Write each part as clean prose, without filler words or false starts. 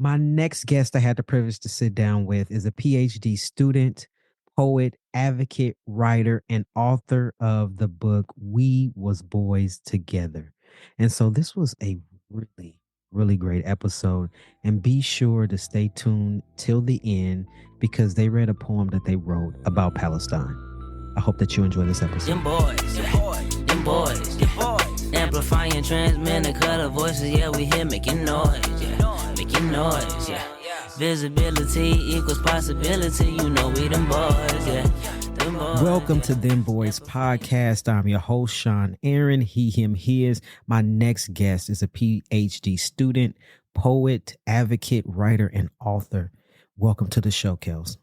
My next guest I had the privilege to sit down with is a PhD student, poet, advocate, writer, and author of the book We Was Boys Together. And so this was a really, really great episode. And be sure to stay tuned till the end because they read a poem that they wrote about Palestine. I hope that you enjoy this episode. Dem boys. Amplifying, transmitting color voices, yeah, we here making noise, yeah. Visibility equals possibility, you know we them boys, yeah. Them boys. Welcome to Dem Bois Podcast. I'm your host, Sean Aaron, he, him, his. My next guest is a PhD student, poet, advocate, writer, and author. Welcome to the show, Kelz.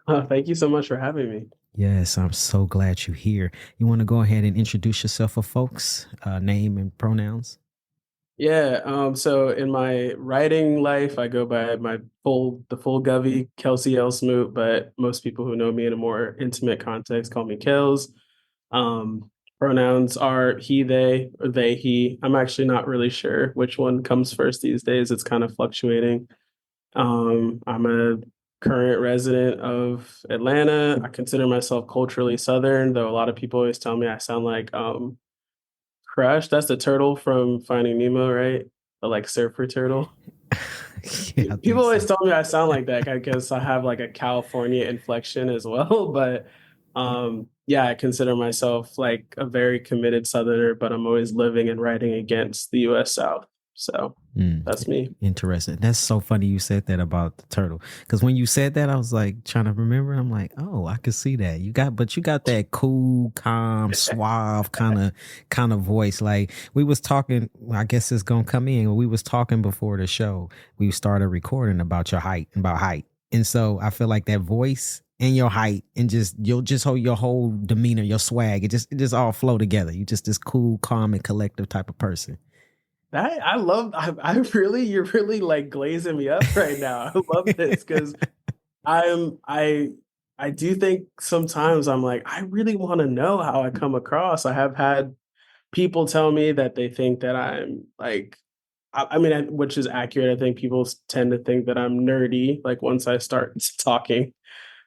Thank you so much for having me. Yes, I'm so glad you're here. You want to go ahead and introduce yourself for folks, name and pronouns? Yeah. So in my writing life, I go by the full Govey, Kelsey L. Smoot, but most people who know me in a more intimate context call me Kelz. Pronouns are he, they, or they, he. I'm actually not really sure which one comes first these days. It's kind of fluctuating. I'm a current resident of Atlanta. I consider myself culturally Southern, though a lot of people always tell me I sound like Crush. That's the turtle from Finding Nemo, right? The like surfer turtle. Yeah, People always tell me I sound like that. I guess I have like a California inflection as well. But yeah, I consider myself like a very committed Southerner, but I'm always living and writing against the US South. So that's me. Interesting. That's so funny you said that about the turtle. Because when you said that, I was like trying to remember. I'm like, oh, I could see that. You got that cool, calm, suave kind of voice. Like we was talking, I guess it's gonna come in. We was talking before the show. We started recording about your height, and so I feel like that voice and your height and you'll just hold your whole demeanor, your swag. It just all flow together. You just this cool, calm, and collective type of person. You're really like glazing me up right now. I love this because I do think sometimes I'm like, I really want to know how I come across. I have had people tell me that they think that I'm like, which is accurate. I think people tend to think that I'm nerdy, like once I start talking.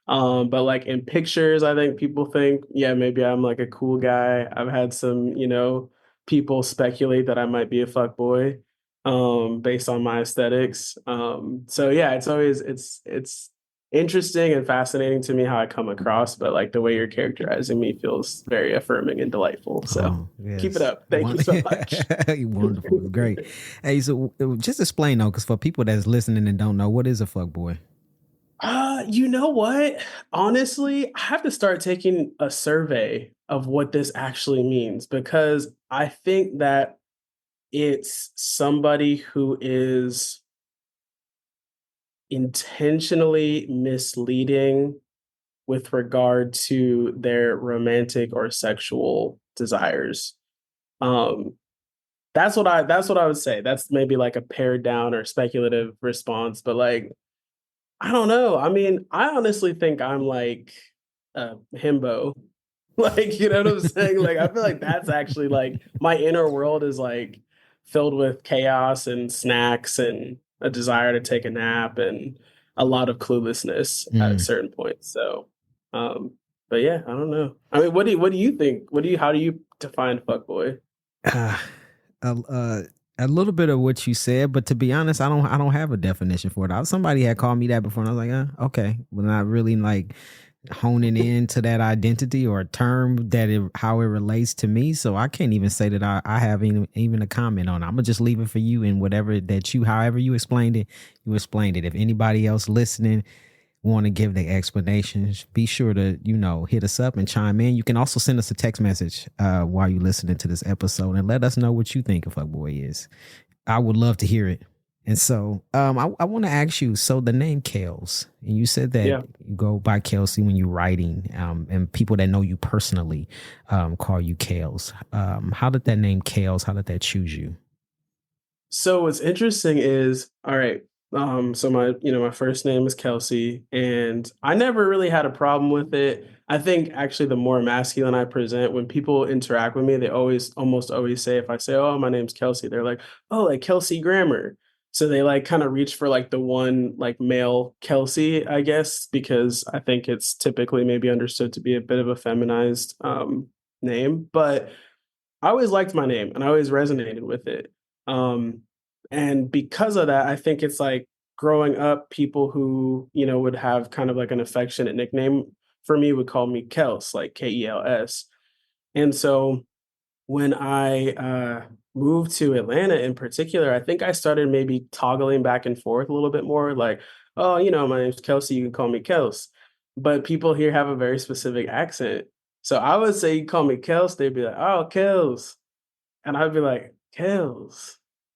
But like in pictures, I think people think, yeah, maybe I'm like a cool guy. I've had some, people speculate that I might be a fuckboy, based on my aesthetics. So yeah, it's interesting and fascinating to me how I come across, but like the way you're characterizing me feels very affirming and delightful. So yes. Keep it up. Thank you so much. Wonderful. Great. Hey, so just explain though, because for people that's listening and don't know, what is a fuckboy? You know what? Honestly, I have to start taking a survey of what this actually means because I think that it's somebody who is intentionally misleading with regard to their romantic or sexual desires. That's what I would say. That's maybe like a pared down or speculative response, but like I don't know. I mean, I honestly think I'm like a himbo. Like, you know what I'm saying? Like, I feel like that's actually like my inner world is like filled with chaos and snacks and a desire to take a nap and a lot of cluelessness at certain points. So, but yeah, I don't know. I mean, what do you think? How do you define fuckboy? A little bit of what you said, but to be honest, I don't have a definition for it. Somebody had called me that before, and I was like, okay, but not really like honing into that identity or a term how it relates to me. So I can't even say that I have even a comment on it. I'm gonna just leave it for you and however you explained it, you explained it. If anybody else listening want to give their explanations, be sure to hit us up and chime in. You can also send us a text message while you're listening to this episode and let us know what you think a fuckboy is. I would love to hear it. And so I want to ask you, so the name Kelz, and you said that you go by Kelsey when you're writing, and people that know you personally call you Kelz. How did that name Kelz, how did that choose you? So what's interesting is, all right, so my first name is Kelsey, and I never really had a problem with it. I think actually the more masculine I present, when people interact with me, they almost always say, if I say, oh, my name's Kelsey, they're like, oh, like Kelsey Grammer. So they like kind of reach for like the one like male Kelsey, I guess, because I think it's typically maybe understood to be a bit of a feminized name. But I always liked my name and I always resonated with it. Um, and because of that, I think it's like growing up, people who, would have kind of like an affectionate nickname for me would call me Kels, like Kels. And so when I moved to Atlanta in particular, I think I started maybe toggling back and forth a little bit more like, oh, my name's Kelsey, you can call me Kels. But people here have a very specific accent. So I would say you call me Kels, they'd be like, oh, Kels. And I'd be like, Kels,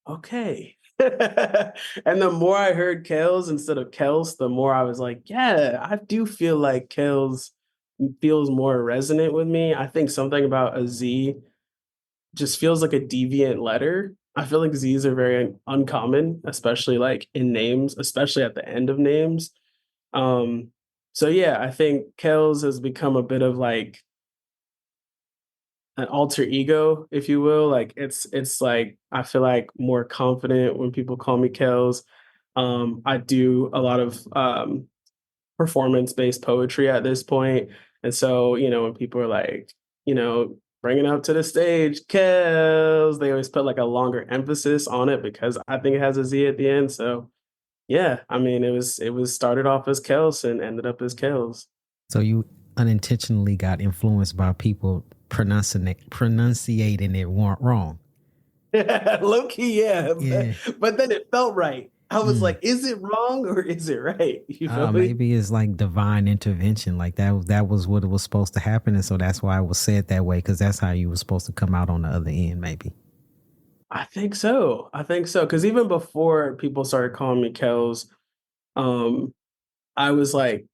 okay. And the more I heard Kels instead of Kels, the more I was like, yeah, I do feel like Kels feels more resonant with me. I think something about a Z just feels like a deviant letter. I feel like Z's are very uncommon, especially like in names, especially at the end of names. Um, so yeah, I think Kels has become a bit of like an alter ego, if you will. Like it's like I feel like more confident when people call me Kels. I do a lot of performance-based poetry at this point. And so, when people are like, bringing up to the stage, Kelz, they always put like a longer emphasis on it because I think it has a Z at the end. So yeah, I mean, it was started off as Kelz and ended up as Kelz. So you unintentionally got influenced by people pronunciating it wrong. Low key, yeah. Yeah. But then it felt right. I was like, is it wrong or is it right? You feel me? Maybe it's like divine intervention. Like that was what it was supposed to happen. And so that's why it was said that way, because that's how you were supposed to come out on the other end, maybe. I think so. I think so. Because even before people started calling me Kelz, um, I was like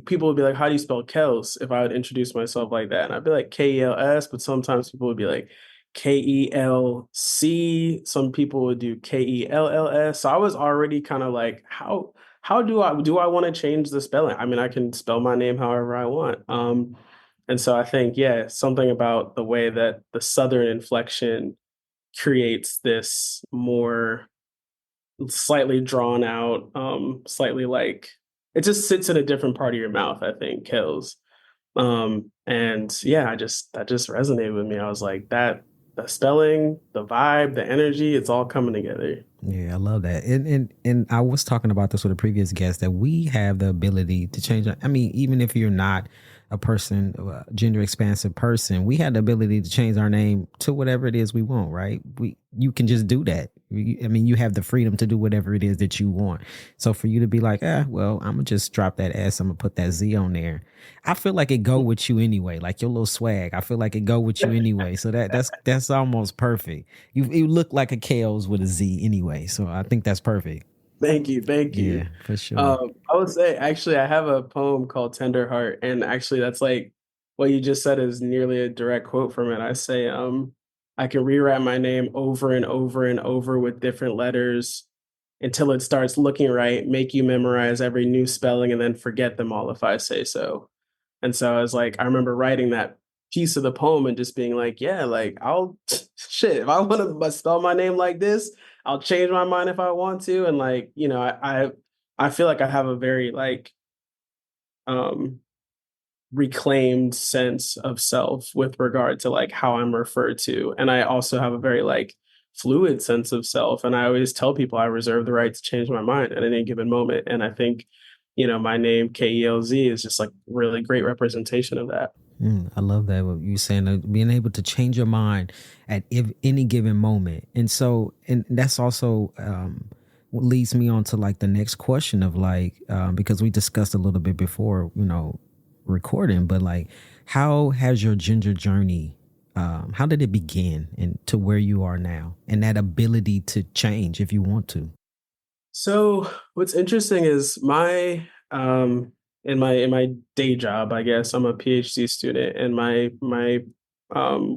people would be like, "How do you spell Kelz?" If I would introduce myself like that, and I'd be like Kels, but sometimes people would be like Kelc. Some people would do Kells. So I was already kind of like, how do I want to change the spelling? I mean, I can spell my name however I want. And so I think, yeah, something about the way that the Southern inflection creates this more slightly drawn out, slightly like it just sits in a different part of your mouth, I think, Kells. And yeah, that just resonated with me. I was like, that the spelling, the vibe, the energy, it's all coming together. Yeah, I love that. And I was talking about this with a previous guest that we have the ability to change. I mean, even if you're not a person, a gender expansive person, we have the ability to change our name to whatever it is we want, right? You can just do that. I mean, you have the freedom to do whatever it is that you want. So for you to be like, well, I'm gonna just drop that S, I'm gonna put that Z on there. I feel like it go with you anyway, like your little swag. I feel like it go with you anyway. So that's almost perfect. You look like a Kels with a Z anyway. So I think that's perfect. Thank you. Yeah, for sure. I would say actually I have a poem called Tender Heart, and actually that's like what you just said is nearly a direct quote from it. I say, I can rewrite my name over and over and over with different letters until it starts looking right, make you memorize every new spelling and then forget them all if I say so. And so I was like, I remember writing that piece of the poem and just being like, yeah, like I'll shit, if I want to spell my name like this, I'll change my mind if I want to. And like, I feel like I have a very like um reclaimed sense of self with regard to like how I'm referred to. And I also have a very like fluid sense of self. And I always tell people I reserve the right to change my mind at any given moment. And I think, my name Kelz is just like really great representation of that. I love that. What you saying, being able to change your mind at any given moment. And so, and that's also what leads me on to like the next question of like, because we discussed a little bit before, recording, but like, how has your gender journey, how did it begin and to where you are now and that ability to change if you want to? So what's interesting is in my day job, I guess I'm a PhD student, and my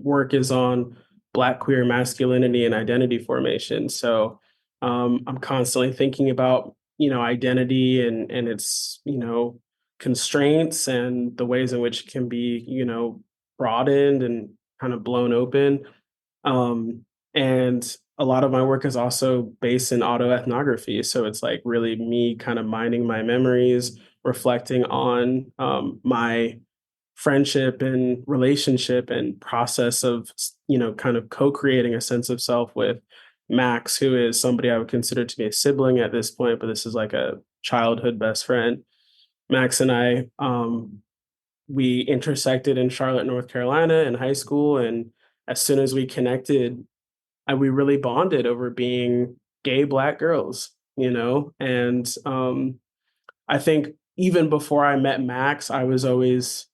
work is on Black queer masculinity and identity formation. So I'm constantly thinking about identity and its constraints and the ways in which it can be broadened and kind of blown open. And a lot of my work is also based in autoethnography. So it's like really me kind of mining my memories, reflecting on my friendship and relationship and process of, kind of co-creating a sense of self with Max, who is somebody I would consider to be a sibling at this point, but this is like a childhood best friend. Max and I, we intersected in Charlotte, North Carolina in high school. And as soon as we connected, we really bonded over being gay Black girls, And I think even before I met Max, I was always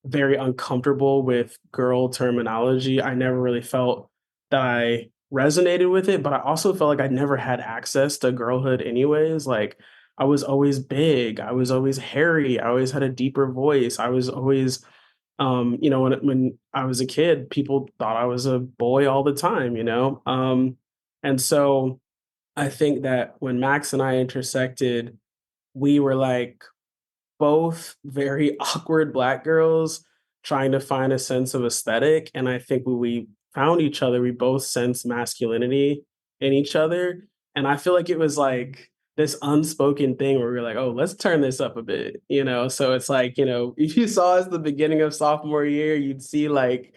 very uncomfortable with girl terminology. I never really felt that I resonated with it, but I also felt like I never had access to girlhood anyways. Like I was always big, I was always hairy, I always had a deeper voice. I was always when I was a kid, people thought I was a boy all the time. And so I think that when Max and I intersected, we were like both very awkward Black girls trying to find a sense of aesthetic. And I think when we found each other, we both sensed masculinity in each other. And I feel like it was like this unspoken thing where we were like, oh, let's turn this up a bit. So it's like, if you saw us the beginning of sophomore year, you'd see like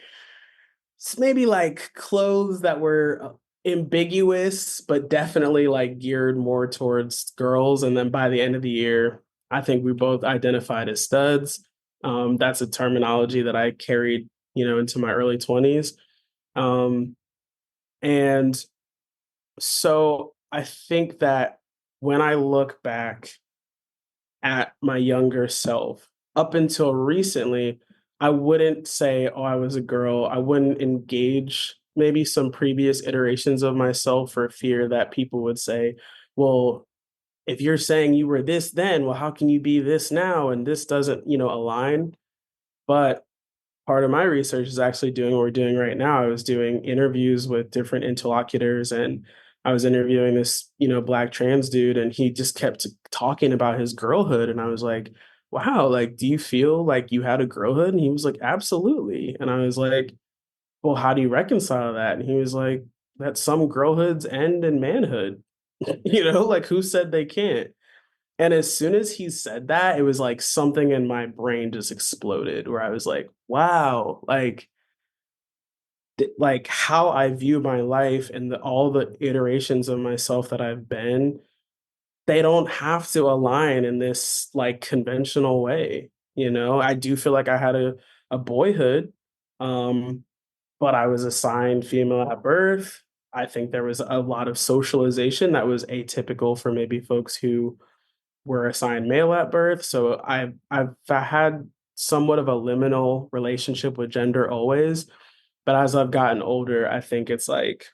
maybe like clothes that were ambiguous, but definitely like geared more towards girls. And then by the end of the year, I think we both identified as studs. That's a terminology that I carried, into my early 20s. And so I think that when I look back at my younger self, up until recently, I wouldn't say, oh, I was a girl. I wouldn't engage maybe some previous iterations of myself for fear that people would say, well, if you're saying you were this then, well, how can you be this now? And this doesn't, align. But part of my research is actually doing what we're doing right now. I was doing interviews with different interlocutors, and I was interviewing this, Black trans dude, and he just kept talking about his girlhood. And I was like, wow, like, do you feel like you had a girlhood? And he was like, absolutely. And I was like, well, how do you reconcile that? And he was like, that some girlhoods end in manhood. Like who said they can't? And as soon as he said that, it was like something in my brain just exploded where I was like, wow, like how I view my life and all the iterations of myself that I've been, they don't have to align in this like conventional way. I do feel like I had a boyhood, um, but I was assigned female at birth. I think there was a lot of socialization that was atypical for maybe folks who were assigned male at birth. So I've had somewhat of a liminal relationship with gender always. But as I've gotten older, I think it's like,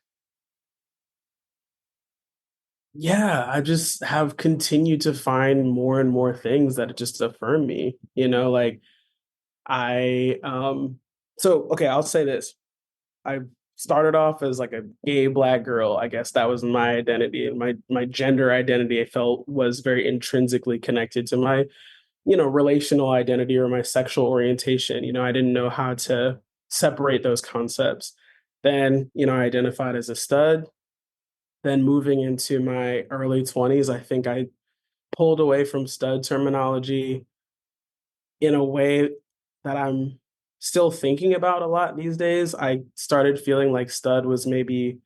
yeah, I just have continued to find more and more things that just affirm me, like I so okay, I'll say this. I started off as like a gay Black girl. I guess that was my identity, and my gender identity I felt was very intrinsically connected to my, relational identity or my sexual orientation. I didn't know how to separate those concepts. Then, I identified as a stud. Then moving into my early 20s, I think I pulled away from stud terminology in a way that I'm still thinking about a lot these days. I started feeling like stud was maybe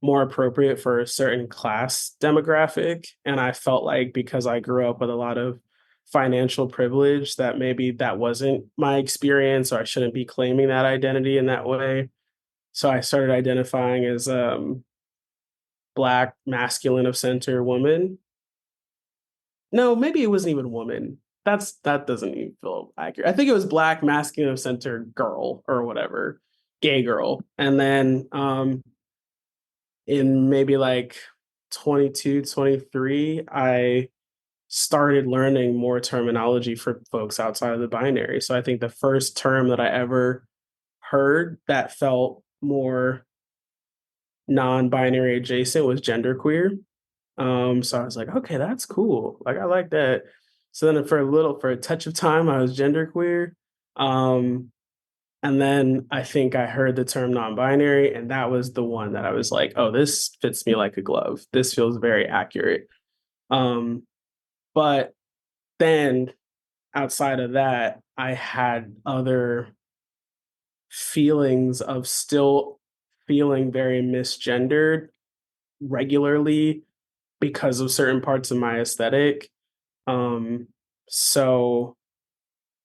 more appropriate for a certain class demographic. And I felt like because I grew up with a lot of financial privilege, that maybe that wasn't my experience, or I shouldn't be claiming that identity in that way. So I started identifying as Black, masculine of center woman. No, maybe it wasn't even woman. That doesn't even feel accurate. I think it was Black, masculine of center girl or whatever, gay girl. And then in maybe like 22, 23, I started learning more terminology for folks outside of the binary. So I think the first term that I ever heard that felt more non-binary adjacent was genderqueer. So I was like, okay, that's cool. Like I like that. So then for a touch of time, I was genderqueer. And then I think I heard the term non-binary, and that was the one that I was like, oh, this fits me like a glove. This feels very accurate. Um, but then outside of that, I had other feelings of still feeling very misgendered regularly because of certain parts of my aesthetic. Um, so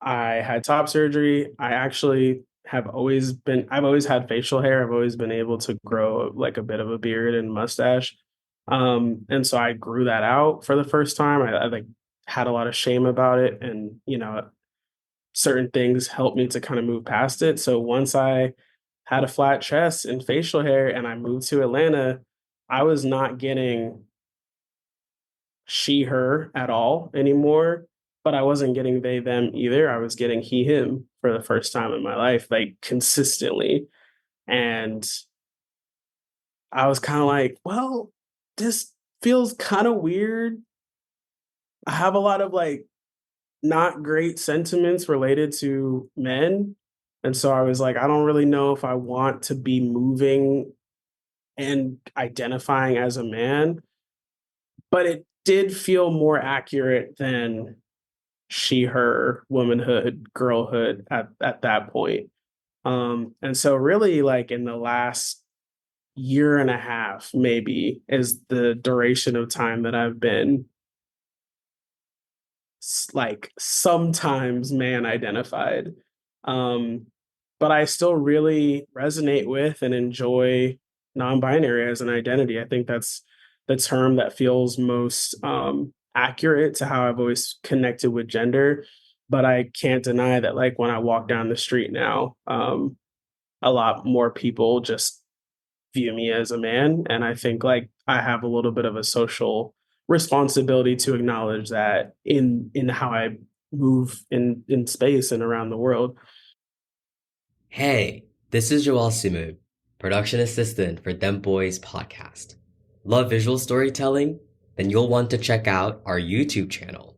I had top surgery. I actually I've always had facial hair. I've always been able to grow like a bit of a beard and mustache. And so I grew that out for the first time. I like had a lot of shame about it. And, certain things helped me to kind of move past it. So once I had a flat chest and facial hair and I moved to Atlanta, I was not getting she, her at all anymore, but I wasn't getting they, them either. I was getting he, him for the first time in my life, like consistently. And I was kind of like, well, this feels kind of weird. I have a lot of like not great sentiments related to men. And so I was like, I don't really know if I want to be moving and identifying as a man, but it did feel more accurate than she, her, womanhood, girlhood at that point. And so really like in the last year and a half, maybe is the duration of time that I've been like sometimes man identified. Um, but I still really resonate with and enjoy non-binary as an identity. I think that's the term that feels most accurate to how I've always connected with gender. But I can't deny that, like, when I walk down the street now, a lot more people just view me as a man. And I think like I have a little bit of a social responsibility to acknowledge that in how I move in space and around the world. Hey, this is Joel Sumu, production assistant for Dem Bois Podcast. Love visual storytelling? Then you'll want to check out our YouTube channel.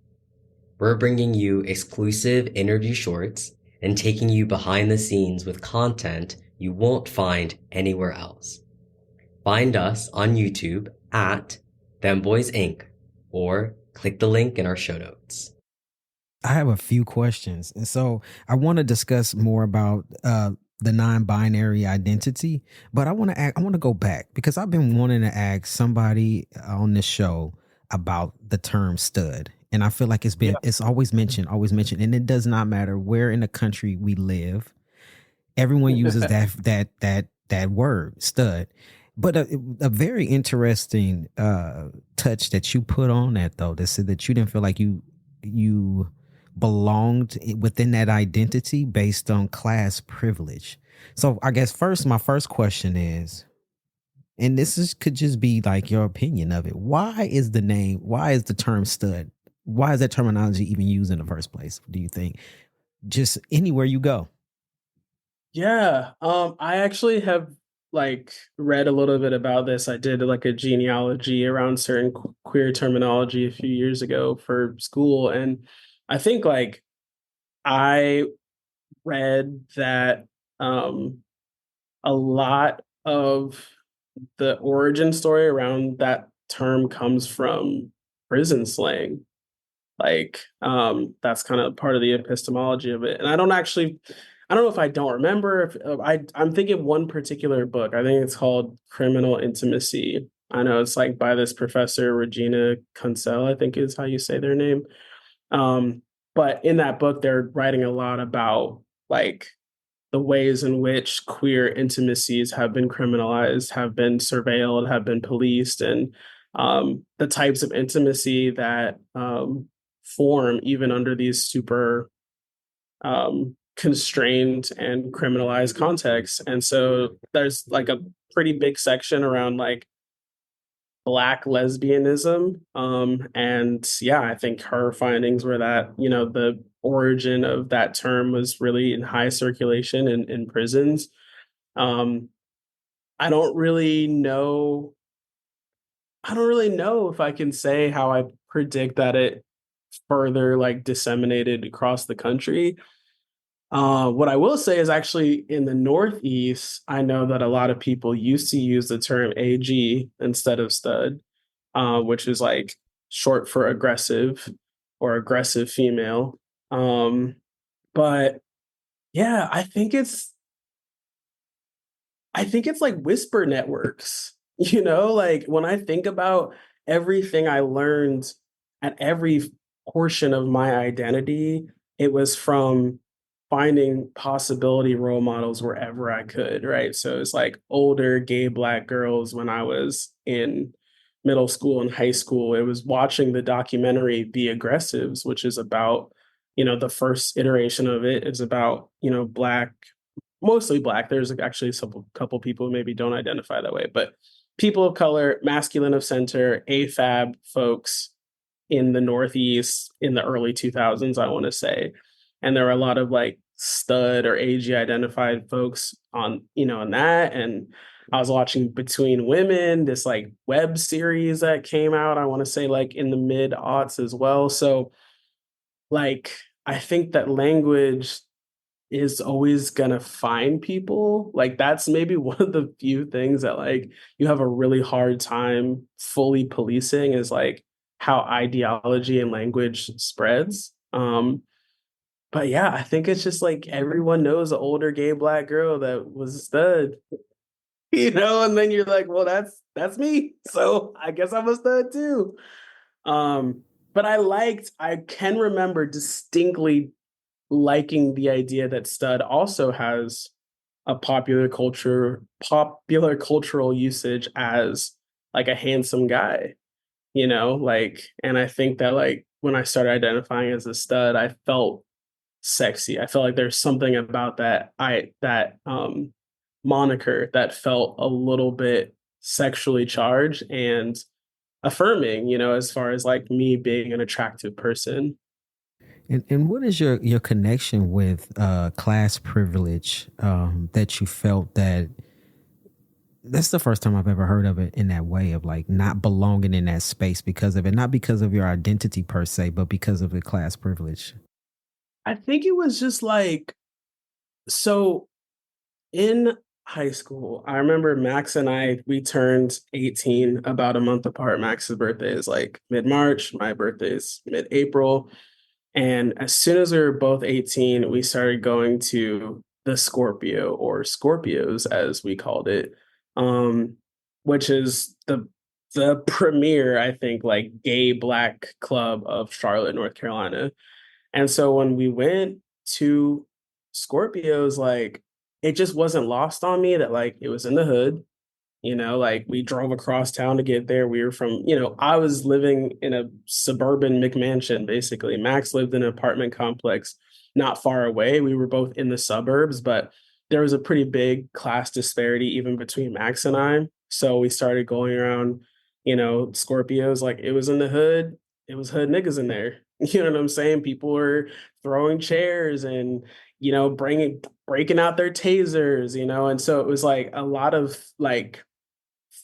We're bringing you exclusive interview shorts and taking you behind the scenes with content you won't find anywhere else. Find us on YouTube at Dem Bois Inc. or click the link in our show notes. I have a few questions. And so I want to discuss more about the non-binary identity, but I want to go back because I've been wanting to ask somebody on this show about the term stud. And I feel like it's always mentioned, and it does not matter where in the country we live. Everyone uses that word, stud. But a very interesting touch that you put on that, though, that said that you didn't feel like you belonged within that identity based on class privilege. So I guess my first question is, and could just be like your opinion of it. Why is the term stud? Why is that terminology even used in the first place? Do you think just anywhere you go? Yeah. I actually have like read a little bit about this. I did like a genealogy around certain queer terminology a few years ago for school. And I think like I read that a lot of the origin story around that term comes from prison slang. Like, that's kind of part of the epistemology of it. And I don't know if I don't remember if I'm thinking one particular book. I think it's called Criminal Intimacy. I know it's like by this professor, Regina Kunsel, I think is how you say their name. But in that book, they're writing a lot about like the ways in which queer intimacies have been criminalized, have been surveilled, have been policed, and the types of intimacy that form even under these super constrained and criminalized contexts. And so there's like a pretty big section around like Black lesbianism. And yeah, I think her findings were that, the origin of that term was really in high circulation in prisons. Um, I don't really know. I don't really know if I can say how I predict that it further like disseminated across the country. What I will say is actually in the Northeast, I know that a lot of people used to use the term AG instead of stud, which is like short for aggressive or aggressive female. But yeah, I think it's like whisper networks, like when I think about everything I learned at every portion of my identity, it was from finding possibility role models wherever I could, right? So it's like older gay Black girls when I was in middle school and high school. It was watching the documentary The Aggressives, which is about, the first iteration of it is about, Black, mostly Black. There's actually a couple people who maybe don't identify that way, but people of color, masculine of center, AFAB folks in the Northeast in the early 2000s, I want to say. And there were a lot of like stud or AG identified folks on, in that. And I was watching Between Women, this like web series that came out, I want to say like in the mid aughts as well. So like, I think that language is always gonna find people. Like that's maybe one of the few things that like you have a really hard time fully policing is like how ideology and language spreads. But yeah, I think it's just like everyone knows an older gay Black girl that was a stud, and then you're like, well, that's me. So I guess I'm a stud too. But I can remember distinctly liking the idea that stud also has a popular cultural usage as like a handsome guy, and I think that like when I started identifying as a stud, I felt sexy. I felt like there's something about that moniker that felt a little bit sexually charged and affirming, as far as like me being an attractive person. And what is your connection with class privilege that you felt that's the first time I've ever heard of it in that way of like not belonging in that space because of it, not because of your identity per se, but because of the class privilege? I think it was just like, so in high school, I remember Max and we turned 18 about a month apart. Max's birthday is like mid-March, my birthday is mid-April. And as soon as we were both 18, we started going to the Scorpio, or Scorpios as we called it, which is the premier, I think, like gay Black club of Charlotte, North Carolina. And so when we went to Scorpios, like it just wasn't lost on me that like it was in the hood. Like we drove across town to get there. We were from, I was living in a suburban McMansion, basically. Max lived in an apartment complex not far away. We were both in the suburbs, but there was a pretty big class disparity even between Max and I. So we started going around, Scorpios, like it was in the hood. It was hood niggas in there. You know what I'm saying? People were throwing chairs and, breaking out their tasers, and so it was like a lot of like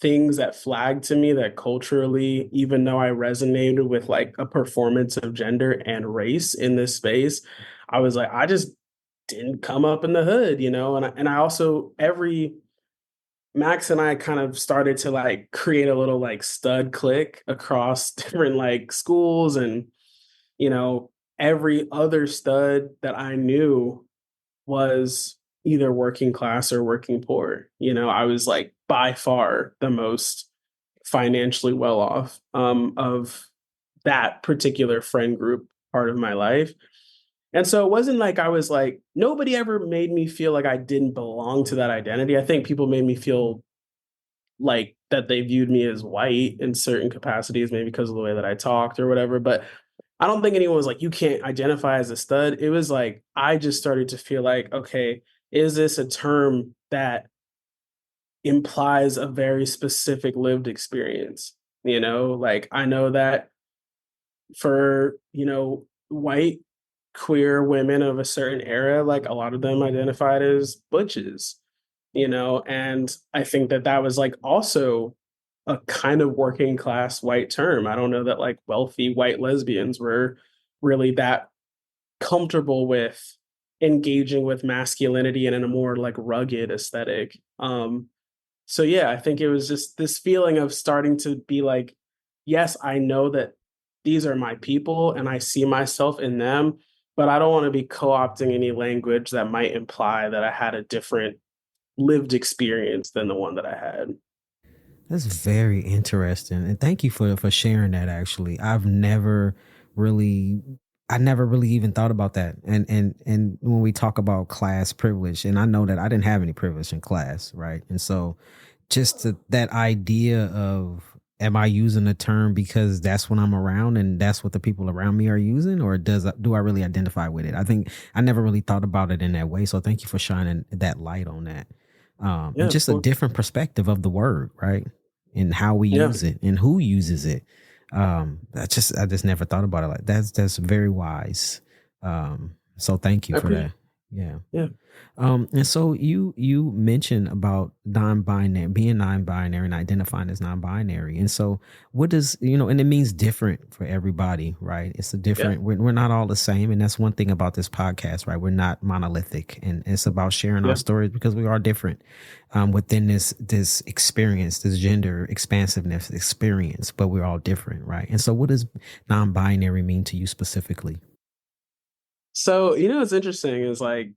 things that flagged to me that culturally, even though I resonated with like a performance of gender and race in this space, I was like, I just didn't come up in the hood, and I also Max and I kind of started to like create a little like stud clique across different like schools, and every other stud that I knew was either working class or working poor. I was like by far the most financially well off of that particular friend group part of my life. And so it wasn't like I was like, nobody ever made me feel like I didn't belong to that identity. I think people made me feel like that they viewed me as white in certain capacities, maybe because of the way that I talked or whatever. But I don't think anyone was like, you can't identify as a stud. It was like, I just started to feel like, okay, is this a term that implies a very specific lived experience? Like I know that for, white queer women of a certain era, like a lot of them identified as butches, and I think that was like also a kind of working class white term. I don't know that like wealthy white lesbians were really that comfortable with engaging with masculinity and in a more like rugged aesthetic. So yeah, I think it was just this feeling of starting to be like, yes, I know that these are my people and I see myself in them, but I don't want to be co-opting any language that might imply that I had a different lived experience than the one that I had. That's very interesting, and thank you for sharing that. Actually, I never really even thought about that. And when we talk about class privilege, and I know that I didn't have any privilege in class, right? And so, that idea of, am I using a term because that's what I'm around and that's what the people around me are using, or do I really identify with it? I think I never really thought about it in that way. So thank you for shining that light on that. Yeah, And just a different perspective of the word, right? And how we yeah, use it and who uses it. I just never thought about it like that's very wise. So thank you for that. Yeah. Yeah. And so you mentioned about non-binary, being non-binary and identifying as non-binary. And so what does, and it means different for everybody, right? It's a different, we're not all the same. And that's one thing about this podcast, right? We're not monolithic, and it's about sharing our stories because we are different within this experience, this gender expansiveness experience, but we're all different, right? And so what does non-binary mean to you specifically? So, what's interesting is like,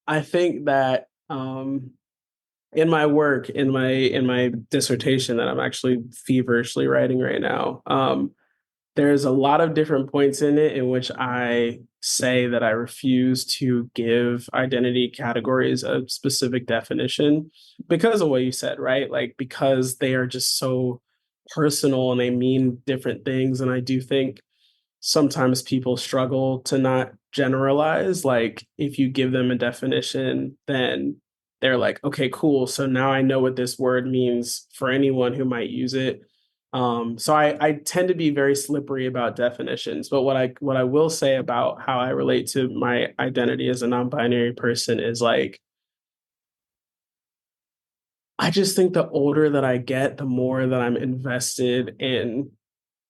I think that in my work, in my dissertation that I'm actually feverishly writing right now, there's a lot of different points in it in which I say that I refuse to give identity categories a specific definition because of what you said, right? Like, because they are just so personal and they mean different things. And I do think sometimes people struggle to not generalize. Like, if you give them a definition, then they're like, okay, cool. So now I know what this word means for anyone who might use it. So I tend to be very slippery about definitions. But what I will say about how I relate to my identity as a non-binary person is like, I just think the older that I get, the more that I'm invested in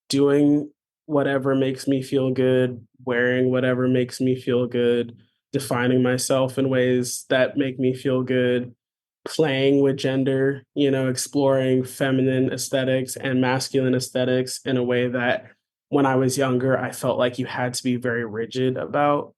doing whatever makes me feel good, wearing whatever makes me feel good, defining myself in ways that make me feel good, playing with gender, exploring feminine aesthetics and masculine aesthetics in a way that when I was younger, I felt like you had to be very rigid about.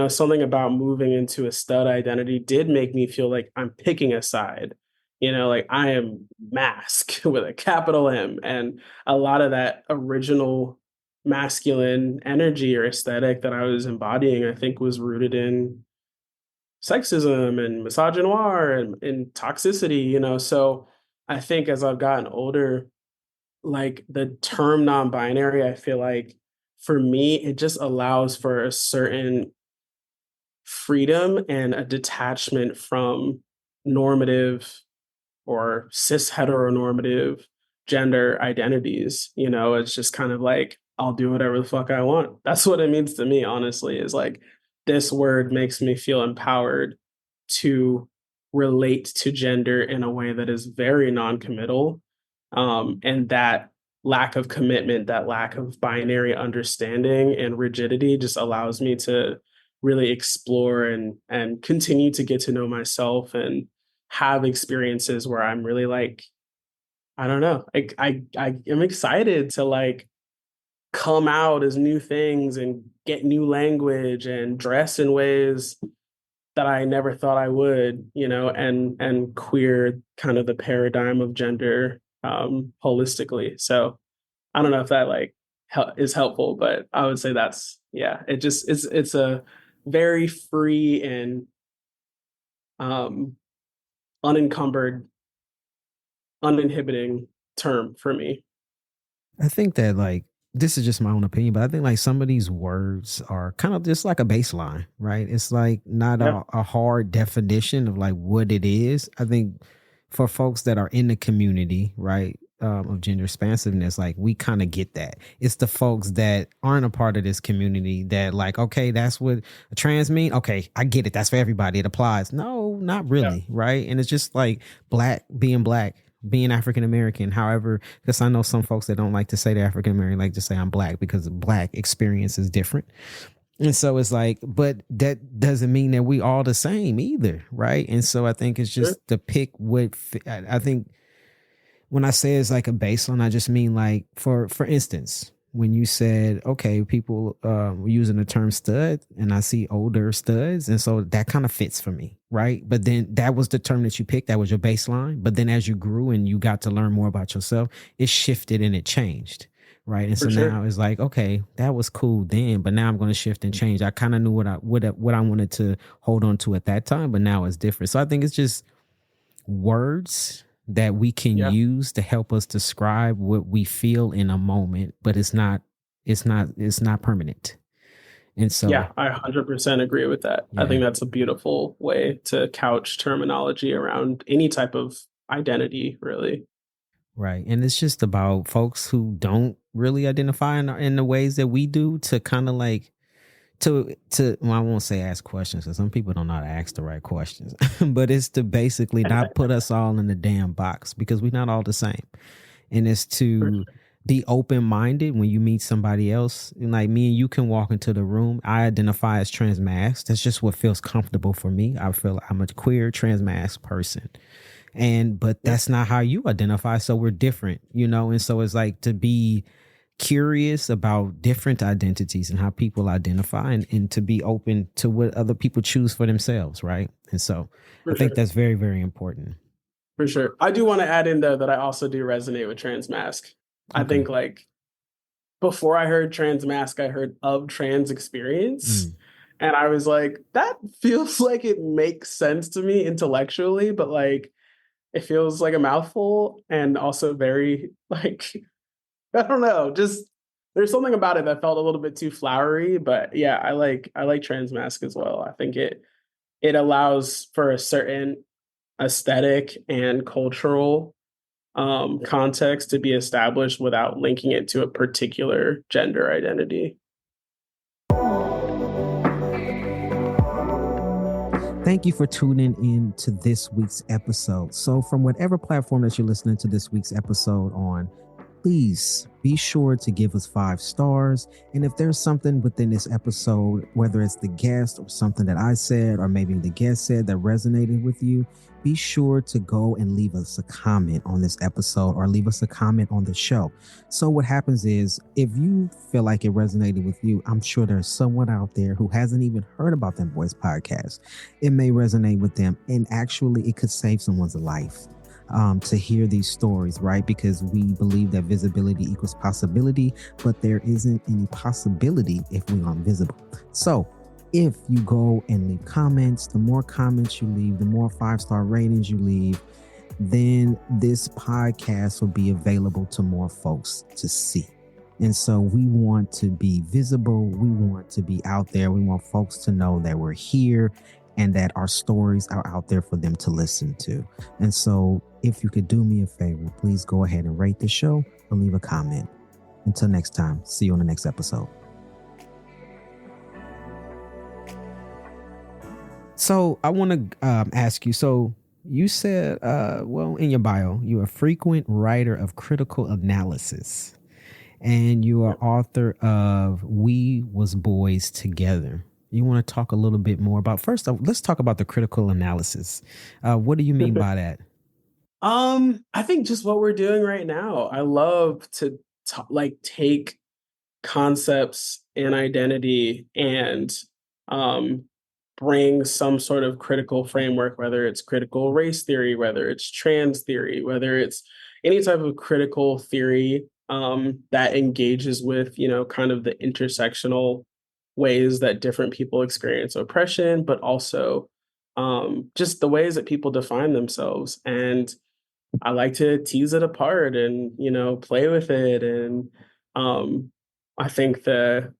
Something about moving into a stud identity did make me feel like I'm picking a side. Like I am mask with a capital M. And a lot of that original masculine energy or aesthetic that I was embodying, I think was rooted in sexism and misogynoir and toxicity. So I think as I've gotten older, like the term non-binary, I feel like for me, it just allows for a certain freedom and a detachment from normative or cis heteronormative gender identities. It's just kind of like, I'll do whatever the fuck I want. That's what it means to me, honestly, is like, this word makes me feel empowered to relate to gender in a way that is very non-committal. And that lack of commitment, that lack of binary understanding and rigidity just allows me to really explore and continue to get to know myself and have experiences where I'm really like, I don't know, I am excited to like come out as new things and get new language and dress in ways that I never thought I would, and queer kind of the paradigm of gender holistically. So I don't know if that like is helpful, but I would say it's a very free and unencumbered, uninhibiting term for me. I think that like, this is just my own opinion, but I think like some of these words are kind of just like a baseline, right? It's like not a hard definition of like what it is. I think for folks that are in the community, right, of gender expansiveness, like we kind of get that. It's the folks that aren't a part of this community that like, okay, that's what trans mean. Okay, I get it. That's for everybody. It applies. No, not really, right? And it's just like being African American. However, because I know some folks that don't like to say they're African American, like to say I'm black because Black experience is different. And so it's like, but that doesn't mean that we all the same either, right? And so I think it's Sure. just to pick what I think when I say it's like a baseline, I just mean like for instance, when you said, okay, people were using the term stud, and I see older studs, and so that kind of fits for me, right? But then that was the term that you picked, that was your baseline. But then as you grew and you got to learn more about yourself, it shifted and it changed. Right. And so For sure. now it's like, okay, that was cool then, but now I'm going to shift and change. I kind of knew what I wanted to hold on to at that time, but now it's different. So I think it's just words that we can Yeah. use to help us describe what we feel in a moment, but it's not permanent. And so Yeah, I 100% agree with that. I yeah, think that's a beautiful way to couch terminology around any type of identity, really. right. And it's just about folks who don't really identify in the ways that we do to kind of like to well, I won't say ask questions because some people don't know how to ask the right questions, but it's to basically not put us all in the damn box because we're not all the same. And it's For to be open-minded when you meet somebody else. And like me and you can walk into the room. I identify as transmasc. That's just what feels comfortable for me. I feel I'm a queer transmasc person. But that's not how you identify. So we're different, And so it's like to be curious about different identities and how people identify and to be open to what other people choose for themselves. Right. And so I think sure. that's very, very important. For sure. I do want to add in, though, that I also do resonate with transmasc. I Okay. think, like, before I heard transmasc, I heard of trans experience. And I was like, that feels like it makes sense to me intellectually, but like it feels like a mouthful and also very like, I don't know, just there's something about it that felt a little bit too flowery. But yeah, I like transmasc as well. I think it allows for a certain aesthetic and cultural context to be established without linking it to a particular gender identity. Thank you for tuning in to this week's episode. So from whatever platform that you're listening to this week's episode on, please be sure to give us 5 stars. And if there's something within this episode, whether it's the guest or something that I said, or maybe the guest said that resonated with you, be sure to go and leave us a comment on this episode or leave us a comment on the show. So what happens is if you feel like it resonated with you, I'm sure there's someone out there who hasn't even heard about Dem Bois Podcast. It may resonate with them, and actually it could save someone's life. To hear these stories, right? Because we believe that visibility equals possibility, but there isn't any possibility if we aren't visible. So if you go and leave comments, the more comments you leave, the more 5-star ratings you leave, then this podcast will be available to more folks to see. And so we want to be visible. We want to be out there. We want folks to know that we're here and that our stories are out there for them to listen to. And so if you could do me a favor, please go ahead and rate the show or leave a comment. Until next time, see you on the next episode. So I want to ask you, so you said, in your bio, you're a frequent writer of critical analysis and you are author of We Was Boys Together. You want to talk a little bit more about, first off, let's talk about the critical analysis. What do you mean by that? I think just what we're doing right now. I love to take concepts and identity and bring some sort of critical framework, whether it's critical race theory, whether it's trans theory, whether it's any type of critical theory that engages with, kind of the intersectional ways that different people experience oppression, but also just the ways that people define themselves. And I like to tease it apart and, play with it. And I think the,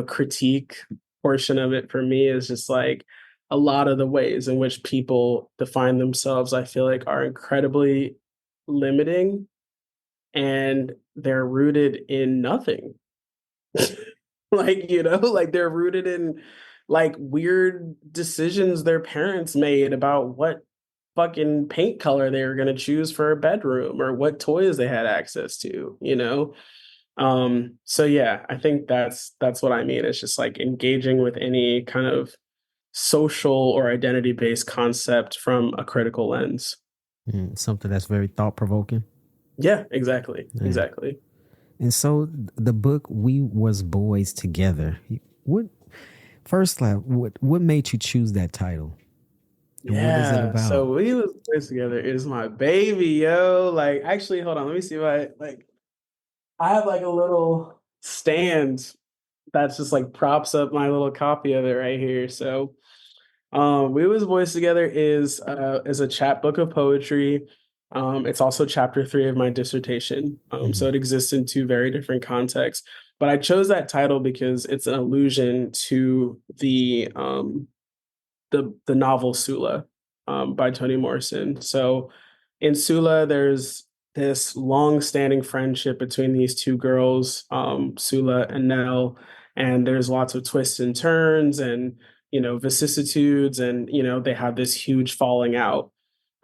critique portion of it for me is just like a lot of the ways in which people define themselves, I feel like are incredibly limiting and they're rooted in nothing. Like they're rooted in like weird decisions their parents made about what fucking paint color they were going to choose for a bedroom or what toys they had access to, So yeah, I think that's what I mean. It's just like engaging with any kind of social or identity based concept from a critical lens. Something that's very thought provoking. Yeah, exactly. Yeah. Exactly. And so the book "We Was Boys Together." What first, like, what made you choose that title, and what is it Yeah. about? So We Was Boys Together is my baby, yo. Like, actually, hold on. Let me see if I have like a little stand that's just like props up my little copy of it right here. So We Was Boys Together is a chapbook of poetry. It's also chapter 3 of my dissertation. So it exists in two very different contexts. But I chose that title because it's an allusion to the novel Sula by Toni Morrison. So in Sula, there's this long-standing friendship between these two girls, Sula and Nell, and there's lots of twists and turns and vicissitudes, and they have this huge falling out.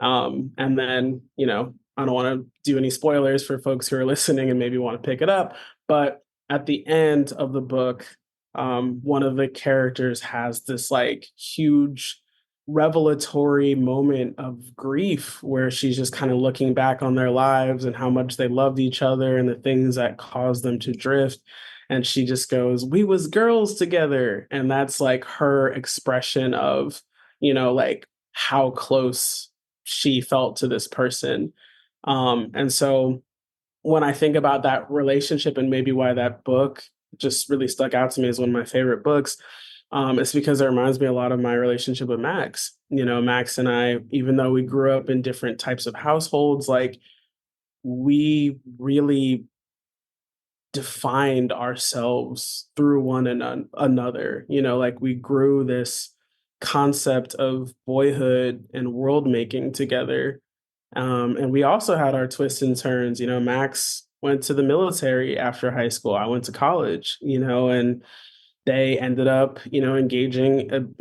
And then I don't want to do any spoilers for folks who are listening and maybe want to pick it up, but at the end of the book, one of the characters has this like huge revelatory moment of grief where she's just kind of looking back on their lives and how much they loved each other and the things that caused them to drift. And she just goes, "We was girls together." And that's like her expression of, like how close she felt to this person. And so when I think about that relationship and maybe why that book just really stuck out to me as one of my favorite books, it's because it reminds me a lot of my relationship with Max. Max and I, even though we grew up in different types of households, like we really defined ourselves through one another. Like we grew this concept of boyhood and world making together. And we also had our twists and turns. Max went to the military after high school. I went to college, and they ended up, engaging,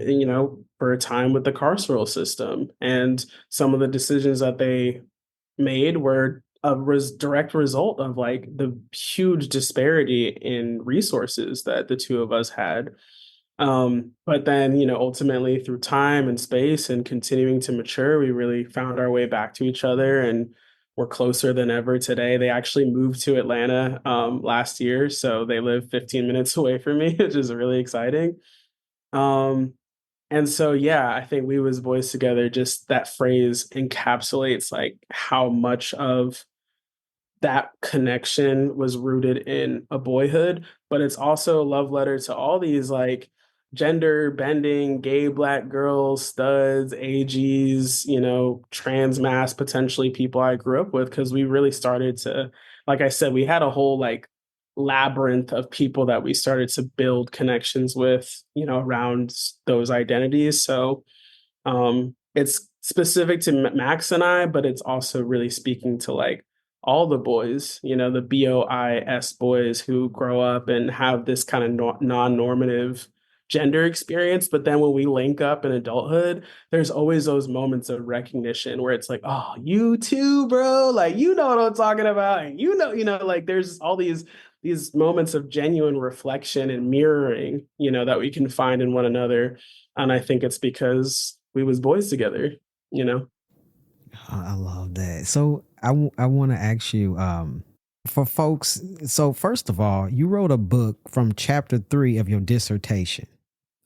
for a time with the carceral system. And some of the decisions that they made were a direct result of like the huge disparity in resources that the two of us had. But then, ultimately through time and space and continuing to mature, we really found our way back to each other and we're closer than ever today. They actually moved to Atlanta last year, so they live 15 minutes away from me, which is really exciting. Um, and so, yeah, I think We Was Boys Together, just that phrase encapsulates like how much of that connection was rooted in a boyhood, but it's also a love letter to all these like gender bending, gay black girls, studs, AGs, trans mass, potentially people I grew up with, because we really started to, like I said, we had a whole like labyrinth of people that we started to build connections with, around those identities. So it's specific to Max and I, but it's also really speaking to like all the boys, the BOIS boys who grow up and have this kind of non-normative gender experience. But then when we link up in adulthood, there's always those moments of recognition where it's like, "Oh, you too, bro. Like, you know what I'm talking about." And like there's all these moments of genuine reflection and mirroring, that we can find in one another. And I think it's because we was boys together, you know? I love that. So I want to ask you, for folks. So first of all, you wrote a book from chapter 3 of your dissertation.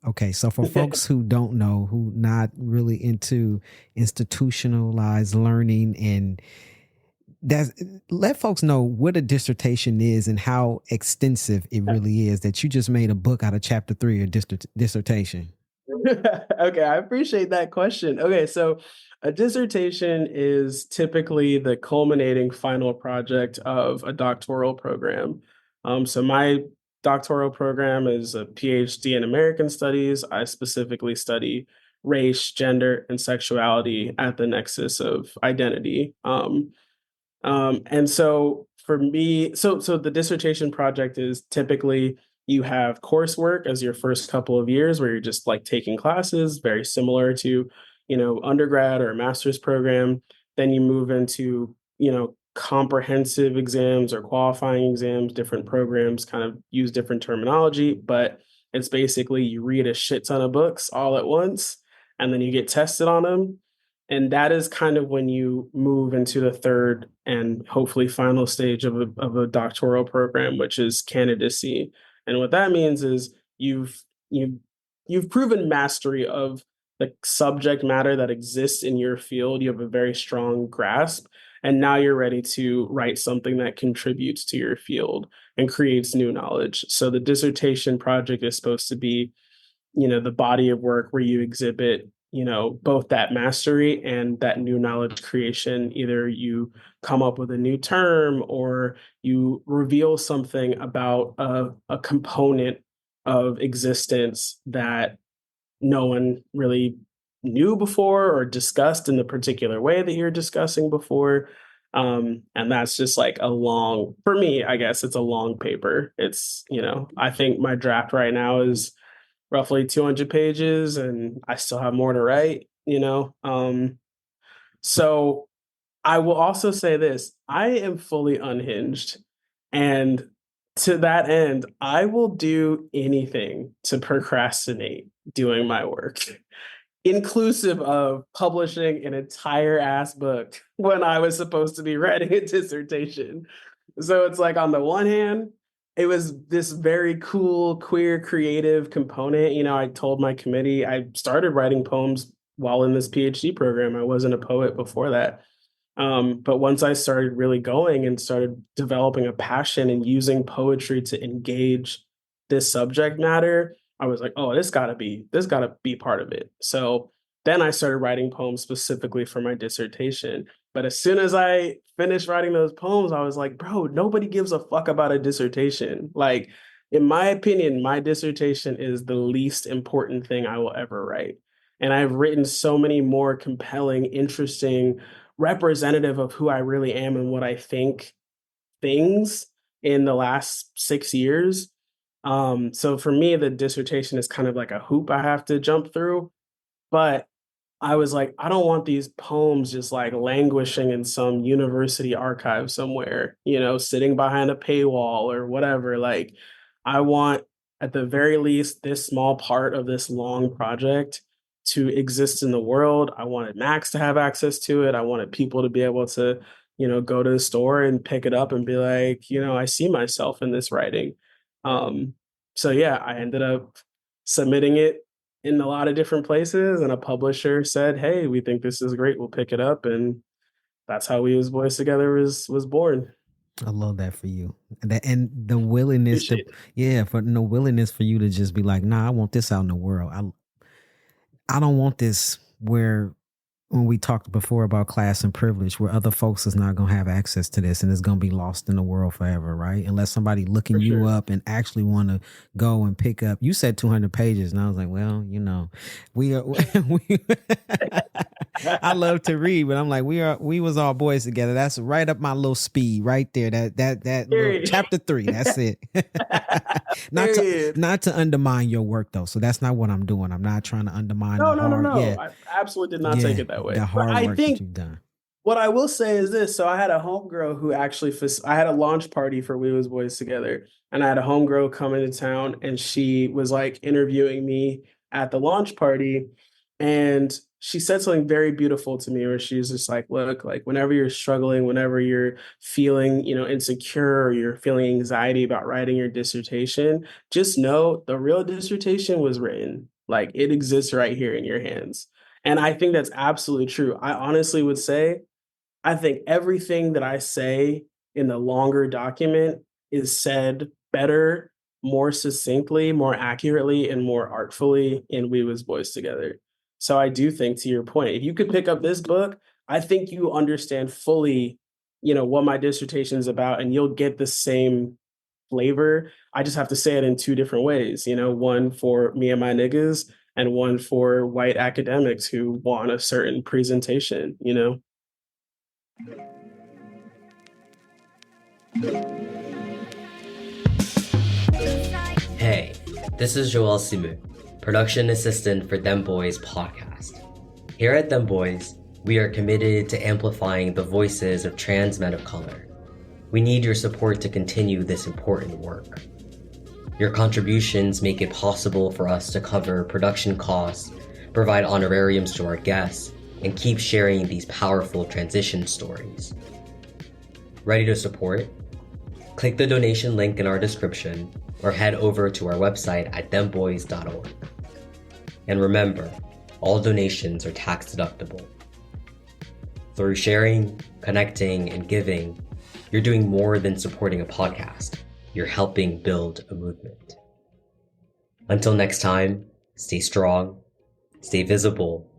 Okay, so for folks who don't know, who not really into institutionalized learning, and that, let folks know what a dissertation is and how extensive it really is, that you just made a book out of chapter 3 of dissertation. Okay, I appreciate that question. Okay, so a dissertation is typically the culminating final project of a doctoral program. So my doctoral program is a PhD in American Studies. I specifically study race, gender, and sexuality at the nexus of identity. And so for me, so the dissertation project is typically you have coursework as your first couple of years where you're just like taking classes, very similar to, undergrad or a master's program. Then you move into, comprehensive exams or qualifying exams. Different programs kind of use different terminology, but it's basically you read a shit ton of books all at once, and then you get tested on them. And that is kind of when you move into the third and hopefully final stage of a doctoral program, which is candidacy. And what that means is you've proven mastery of the subject matter that exists in your field. You have a very strong grasp, and now you're ready to write something that contributes to your field and creates new knowledge. So the dissertation project is supposed to be, the body of work where you exhibit, both that mastery and that new knowledge creation. Either you come up with a new term or you reveal something about a component of existence that no one really knew before or discussed in the particular way that you're discussing before. And that's just like for me, I guess it's a long paper. It's, I think my draft right now is roughly 200 pages and I still have more to write, So I will also say this, I am fully unhinged. And to that end, I will do anything to procrastinate doing my work, inclusive of publishing an entire ass book when I was supposed to be writing a dissertation. So it's like, on the one hand, it was this very cool, queer, creative component. I told my committee I started writing poems while in this PhD program. I wasn't a poet before that. But once I started really going and started developing a passion and using poetry to engage this subject matter, I was like, oh, this gotta be part of it. So then I started writing poems specifically for my dissertation. But as soon as I finished writing those poems, I was like, bro, nobody gives a fuck about a dissertation. Like, in my opinion, my dissertation is the least important thing I will ever write. And I've written so many more compelling, interesting, representative of who I really am and what I think things in the last 6 years. So for me, the dissertation is kind of like a hoop I have to jump through. But I was like, I don't want these poems just like languishing in some university archive somewhere, sitting behind a paywall or whatever. Like, I want, at the very least, this small part of this long project to exist in the world. I wanted Max to have access to it. I wanted people to be able to, go to the store and pick it up and be like, I see myself in this writing. So yeah, I ended up submitting it in a lot of different places, and a publisher said, hey, we think this is great, we'll pick it up. And that's how We Was Boys Together was born. I love that for you. And the willingness willingness for you to just be like, nah, I want this out in the world. I don't want this where, when we talked before about class and privilege, where other folks is not going to have access to this and it's going to be lost in the world forever, right? Unless somebody looking you up and actually want to go and pick up. You said 200 pages, and I was like, well, we are. I love to read, but I'm like, we was all boys together. That's right up my little speed right there. That little, chapter 3. That's it. Not to undermine your work though. So that's not what I'm doing. I'm not trying to undermine. No. Yeah. I absolutely did not take it that way. The hard work that you've done. What I will say is this. So I had a homegirl who actually, I had a launch party for We Was Boys Together, and I had a homegirl come into town, and she was like interviewing me at the launch party. And she said something very beautiful to me, where she's just like, look, like, whenever you're struggling, whenever you're feeling, insecure, or you're feeling anxiety about writing your dissertation, just know the real dissertation was written. Like, it exists right here in your hands. And I think that's absolutely true. I honestly would say, I think everything that I say in the longer document is said better, more succinctly, more accurately, and more artfully in We Was Boys Together. So I do think, to your point, if you could pick up this book, I think you understand fully, what my dissertation is about, and you'll get the same flavor. I just have to say it in 2 different ways, one for me and my niggas, and one for white academics who want a certain presentation, Hey, this is Joel Simu, production assistant for Dem Bois Podcast. Here at Dem Bois, We are committed to amplifying the voices of trans men of color. We need your support to continue this important work. Your contributions make it possible for us to cover production costs, provide honorariums to our guests, and keep sharing these powerful transition stories. Ready to support? Click the donation link in our description or head over to our website at dembois.org. And remember, all donations are tax deductible. Through sharing, connecting, and giving, you're doing more than supporting a podcast. You're helping build a movement. Until next time, stay strong, stay visible,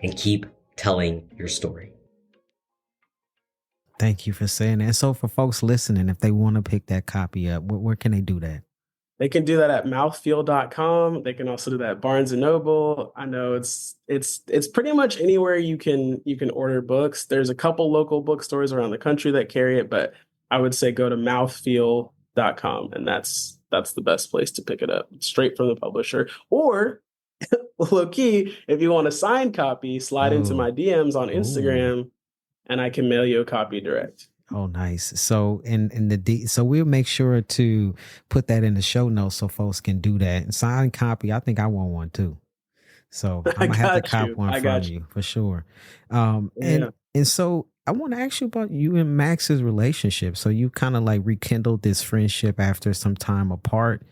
and keep telling your story. Thank you for saying that. And so for folks listening, if they want to pick that copy up, where can they do that? They can do that at mouthfeel.com. They can also do that at Barnes and Noble. I know it's pretty much anywhere you can order books. There's a couple local bookstores around the country that carry it, but I would say go to mouthfeel.com, and that's the best place to pick it up, straight from the publisher. Or low key, if you want a signed copy, slide into my DMs on Instagram, and I can mail you a copy direct. Oh, nice. So so we'll make sure to put that in the show notes so folks can do that. And signed copy, I think I want one too. So I'm gonna have to cop one from you for sure. And so I want to ask you about you and Max's relationship. So you kind of like rekindled this friendship after some time apart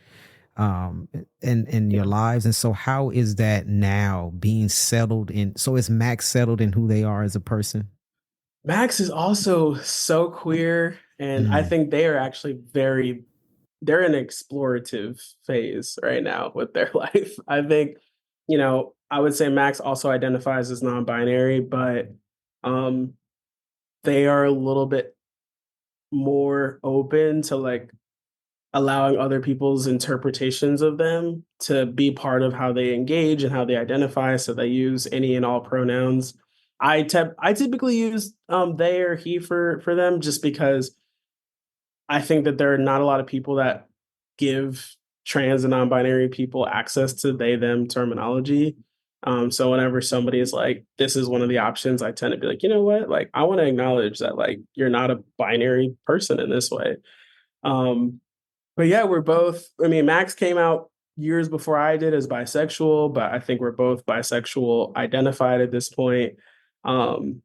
in your lives. And so how is that now being settled in? So is Max settled in who they are as a person? Max is also so queer, and I think they are actually they're in an explorative phase right now with their life. I think, I would say Max also identifies as non-binary, but they are a little bit more open to like allowing other people's interpretations of them to be part of how they engage and how they identify. So they use any and all pronouns. I typically use they or he for them, just because I think that there are not a lot of people that give trans and non-binary people access to they them terminology. So whenever somebody is like, this is one of the options, I tend to be like, you know what? Like, I want to acknowledge that like you're not a binary person in this way. But yeah, we're both, Max came out years before I did as bisexual, but I think we're both bisexual identified at this point. And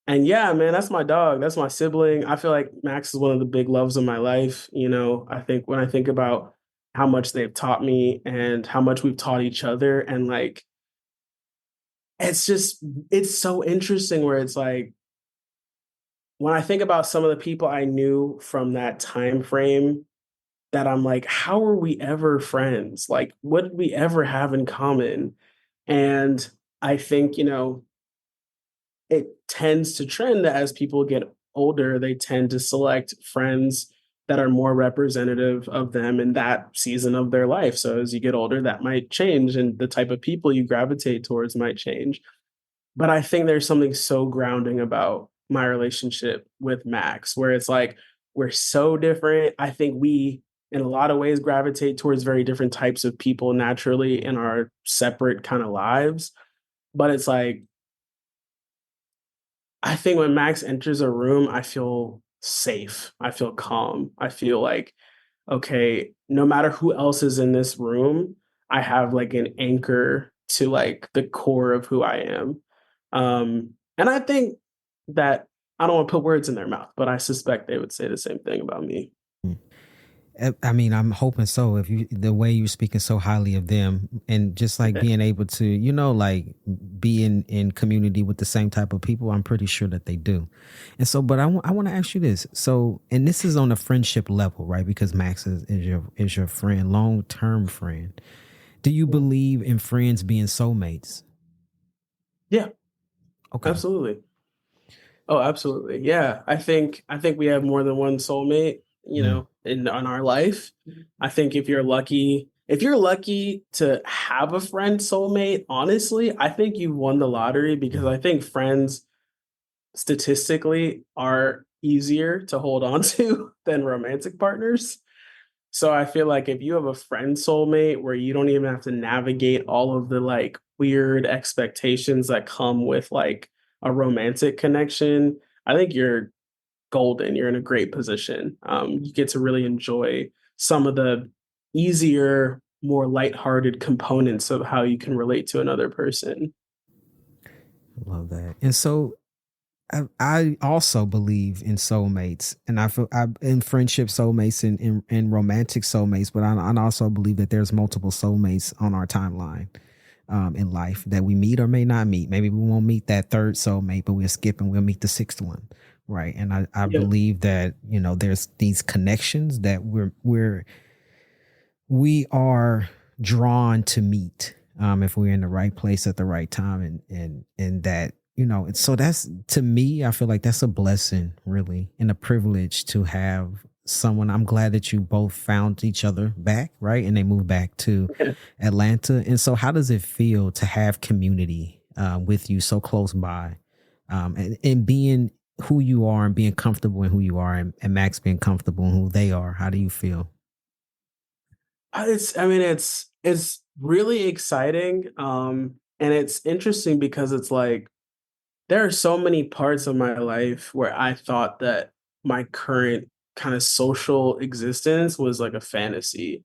yeah, man, that's my dog. That's my sibling. I feel like Max is one of the big loves of my life. I think when I think about how much they've taught me and how much we've taught each other, and like, it's so interesting where it's like, when I think about some of the people I knew from that time frame, that I'm like, how were we ever friends? Like, what did we ever have in common? And I think, it tends to trend that as people get older, they tend to select friends that are more representative of them in that season of their life. So as you get older, that might change, and the type of people you gravitate towards might change. But I think there's something so grounding about my relationship with Max, where it's like, we're so different. I think we, in a lot of ways, gravitate towards very different types of people naturally in our separate kind of lives. But it's like, I think when Max enters a room, I feel safe. I feel calm. I feel like, okay, no matter who else is in this room, I have like an anchor to like the core of who I am. And I think that, I don't want to put words in their mouth, but I suspect they would say the same thing about me. I'm hoping so. The way you're speaking so highly of them, and just like being able to, like be in community with the same type of people, I'm pretty sure that they do. And so, but I want to ask you this. So, and this is on a friendship level, right? Because Max is your friend, long-term friend. Do you believe in friends being soulmates? Yeah. Okay. Absolutely. Oh, absolutely. Yeah. I think we have more than one soulmate, in our life. I think if you're lucky to have a friend soulmate, honestly, I think you've won the lottery, because I think friends statistically are easier to hold on to than romantic partners. So I feel like if you have a friend soulmate where you don't even have to navigate all of the like weird expectations that come with like a romantic connection, I think you're golden. You're in a great position. You get to really enjoy some of the easier, more lighthearted components of how you can relate to another person. Love that. And so I also believe in soulmates, and I feel in friendship soulmates and romantic soulmates, but I also believe that there's multiple soulmates on our timeline in life that we meet or may not meet. Maybe we won't meet that third soulmate, but we'll skip and we'll meet the sixth one. Right. And I Yeah. believe that, you know, there's these connections that we are drawn to meet if we're in the right place at the right time, and that, you know, so that's, to me, I feel like that's a blessing, really, and a privilege to have someone. I'm glad that you both found each other back, right? And they moved back to Atlanta. And so how does it feel to have community with you so close by, and being who you are and being comfortable in who you are, and Max being comfortable in who they are? How do you feel? It's really exciting. And it's interesting because it's like, there are so many parts of my life where I thought that my current kind of social existence was like a fantasy.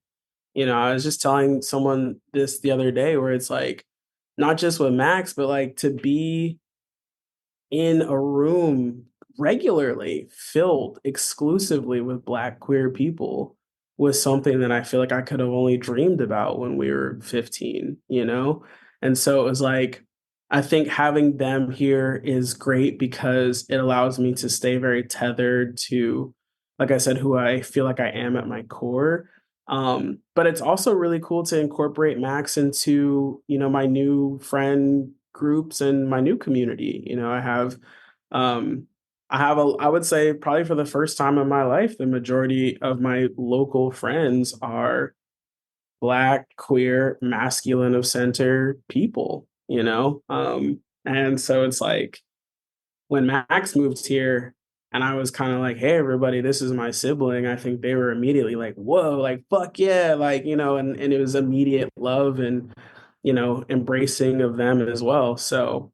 You know, I was just telling someone this the other day where it's like, not just with Max, but like to be in a room regularly filled exclusively with Black queer people was something that I feel like I could have only dreamed about when we were 15, you know? And so it was like, I think having them here is great because it allows me to stay very tethered to, like I said, who I feel like I am at my core. But it's also really cool to incorporate Max into, you know, my new friend groups and my new community. You know, I would say probably for the first time in my life, the majority of my local friends are Black, queer, masculine of center people, you know? And so it's like when Max moved here and I was kind of like, hey, everybody, this is my sibling, I think they were immediately like, whoa, like, fuck yeah. Like, you know, and it was immediate love and, you know, embracing of them as well. So,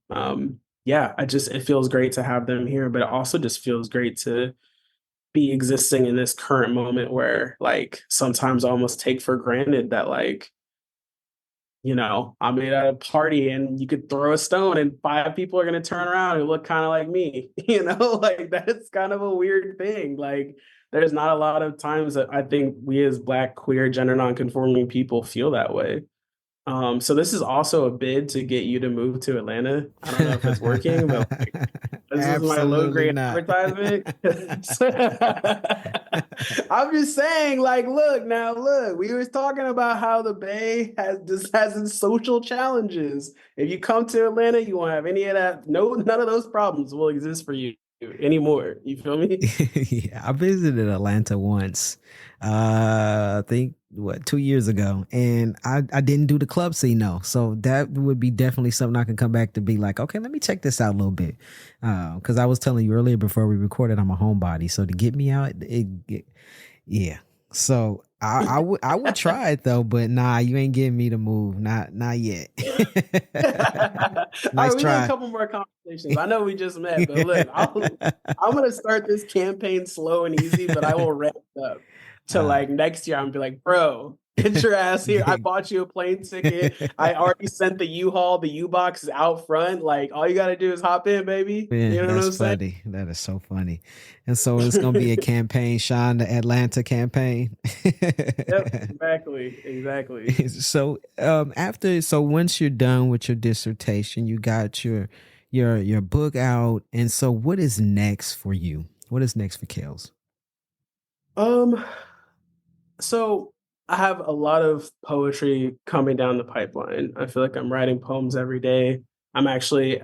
yeah, it feels great to have them here, but it also just feels great to be existing in this current moment where like sometimes I almost take for granted that like, you know, I'm at a party and you could throw a stone and 5 people are going to turn around and look kind of like me, you know, like that's kind of a weird thing. Like there's not a lot of times that I think we as Black, queer, gender nonconforming people feel that way. So this is also a bid to get you to move to Atlanta. I don't know if it's working, but like, this is my low grade advertisement. I'm just saying, like, look, we was talking about how the Bay has its social challenges. If you come to Atlanta, you won't have any of that. No, none of those problems will exist for you anymore. You feel me? Yeah, I visited Atlanta once. I think 2 years ago, and I didn't do the club scene though, so that would be definitely something I can come back to be like, okay, let me check this out a little bit, because I was telling you earlier before we recorded, I'm a homebody, so to get me out, yeah. So I would try it though, but nah, you ain't getting me to move, not yet. Nice we try. need a couple more conversations. I know we just met, but look, I'm gonna start this campaign slow and easy, but I will ramp up to like next year. I'm gonna be like, bro, get your ass here. I bought you a plane ticket. I already sent the U-Haul. The U-Box is out front. Like all you gotta do is hop in, baby. Man, you know what I'm saying? Funny. That is so funny. And so it's gonna be a campaign, Sean, the Atlanta campaign. Yep, exactly. So once you're done with your dissertation, you got your book out, and so what is next for you? What is next for Kelz? So I have a lot of poetry coming down the pipeline. I feel like I'm writing poems every day. I'm actually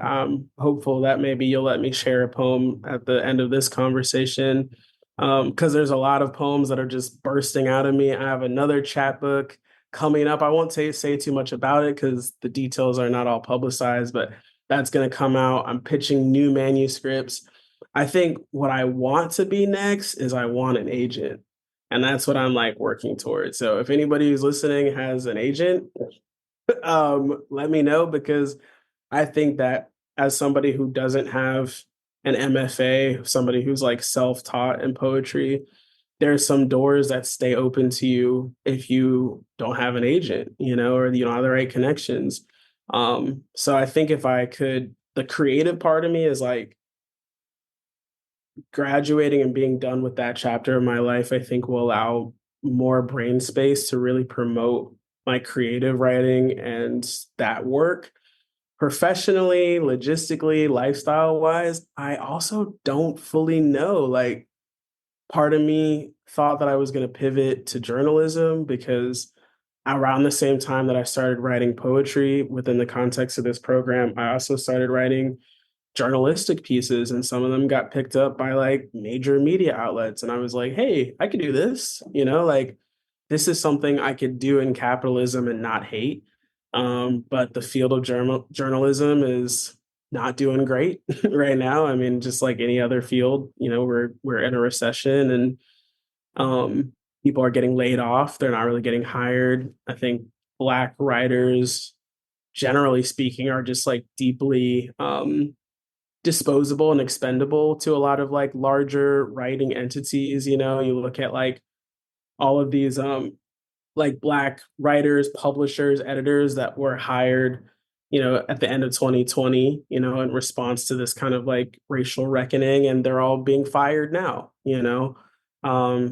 hopeful that maybe you'll let me share a poem at the end of this conversation, because there's a lot of poems that are just bursting out of me. I have another chapbook coming up. I won't say too much about it because the details are not all publicized, but that's going to come out. I'm pitching new manuscripts. I think what I want to be next is I want an agent. And that's what I'm like working towards. So if anybody who's listening has an agent, let me know, because I think that as somebody who doesn't have an MFA, somebody who's like self-taught in poetry, there's some doors that stay open to you if you don't have an agent, or you don't have the right connections. So I think if I could, the creative part of me is like graduating and being done with that chapter of my life, I think will allow more brain space to really promote my creative writing and that work. Professionally, logistically, lifestyle wise, I also don't fully know. Like, part of me thought that I was going to pivot to journalism because around the same time that I started writing poetry within the context of this program, I also started writing journalistic pieces, and some of them got picked up by like major media outlets. And I was like, hey, I could do this, like this is something I could do in capitalism and not hate. But the field of journalism is not doing great right now. I mean, just like any other field, we're in a recession, and people are getting laid off. They're not really getting hired. I think Black writers, generally speaking, are just like deeply disposable and expendable to a lot of like larger writing entities. You look at like all of these like Black writers, publishers, editors that were hired, at the end of 2020, in response to this kind of like racial reckoning, and they're all being fired now.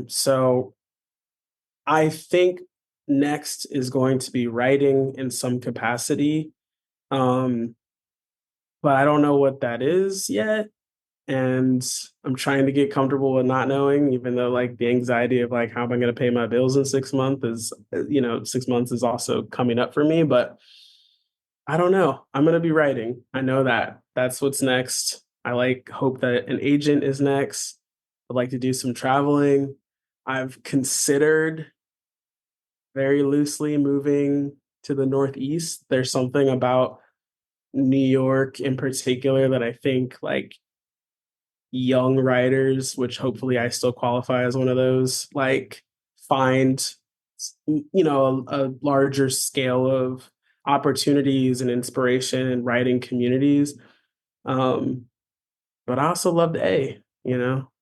So I think next is going to be writing in some capacity. Um, but I don't know what that is yet. And I'm trying to get comfortable with not knowing, even though like the anxiety of like, how am I going to pay my bills in 6 months is, 6 months is also coming up for me, but I don't know. I'm going to be writing. I know that that's what's next. I like hope that an agent is next. I'd like to do some traveling. I've considered very loosely moving to the Northeast. There's something about New York in particular that I think like young writers, which hopefully I still qualify as one of those, like find, a larger scale of opportunities and inspiration in writing communities. But I also loved